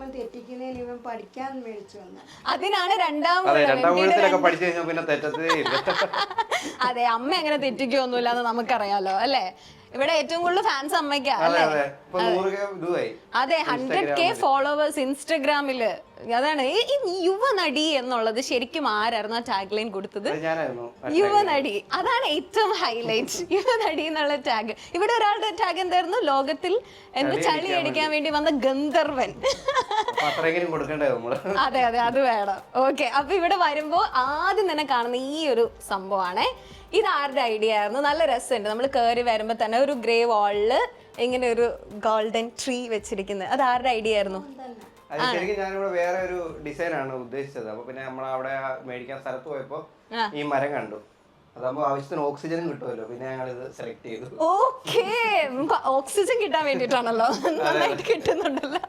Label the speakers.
Speaker 1: ഇവൻ തെറ്റിക്കുന്നതിന് ഇവൻ പഠിക്കാൻ മേടിച്ചു വന്നു.
Speaker 2: അതിനാണ് രണ്ടാം
Speaker 3: പഠിച്ചു കഴിഞ്ഞാൽ പിന്നെ തെറ്റത്തേ ഇല്ല.
Speaker 2: അതെ, അമ്മ എങ്ങനെ തെറ്റിക്കൊന്നുമില്ല എന്ന് നമുക്കറിയാലോ അല്ലേ. ഇവിടെ ഏറ്റവും കൂടുതൽ ഫാൻസ് അമ്മയ്ക്കാ അല്ലേ. അതെ, 100K ഫോളോവേഴ്സ് ഇൻസ്റ്റഗ്രാമില്. അതാണ് ഈ യുവനടി എന്നുള്ളത് ശരിക്കും ആരായിരുന്നു ആ ടാഗ് ലൈൻ കൊടുത്തത്? യുവനടി. അതാണ് ഏറ്റവും ഹൈലൈറ്റ്, യുവനടി എന്നുള്ള ടാഗ്. ഇവിടെ ഒരാളുടെ ടാഗ് എന്തായിരുന്നു? ലോകത്തിൽ എന്ത് ചളി അടിക്കാൻ വേണ്ടി വന്ന ഗന്ധർവൻ. അതെ അതെ, അത് വേണം. ഓക്കെ, അപ്പൊ ഇവിടെ വരുമ്പോ ആദ്യം തന്നെ കാണുന്ന ഈ ഒരു സംഭവമാണേ. ഇത് ആരുടെ ഐഡിയ ആയിരുന്നു? നല്ല രസമുണ്ട്. നമ്മൾ കയറി വരുമ്പോ തന്നെ ഒരു ഗ്രേ വാളില് ഇങ്ങനെ ഒരു ഗോൾഡൻ ട്രീ വെച്ചിരിക്കുന്നത്. അത് ആരുടെ ഐഡിയ ആയിരുന്നു?
Speaker 3: ശരിക്കും ഞാനിവിടെ വേറെ ഒരു ഡിസൈൻ ആണ് ഉദ്ദേശിച്ചത്. അപ്പൊ പിന്നെ നമ്മൾ അവിടെ മേടിക്കാൻ സ്ഥലത്ത് പോയപ്പോ ഈ മരം കണ്ടു. അതാകുമ്പോ ആവശ്യത്തിന് ഓക്സിജനും കിട്ടുമല്ലോ, പിന്നെ ഞങ്ങൾ ഇത് സെലക്ട് ചെയ്തു.
Speaker 2: ഓക്കെ, ഓക്സിജൻ കിട്ടാൻ വേണ്ടിട്ടാണല്ലോ. നന്നായിട്ട് കിട്ടുന്നുണ്ടല്ലോ.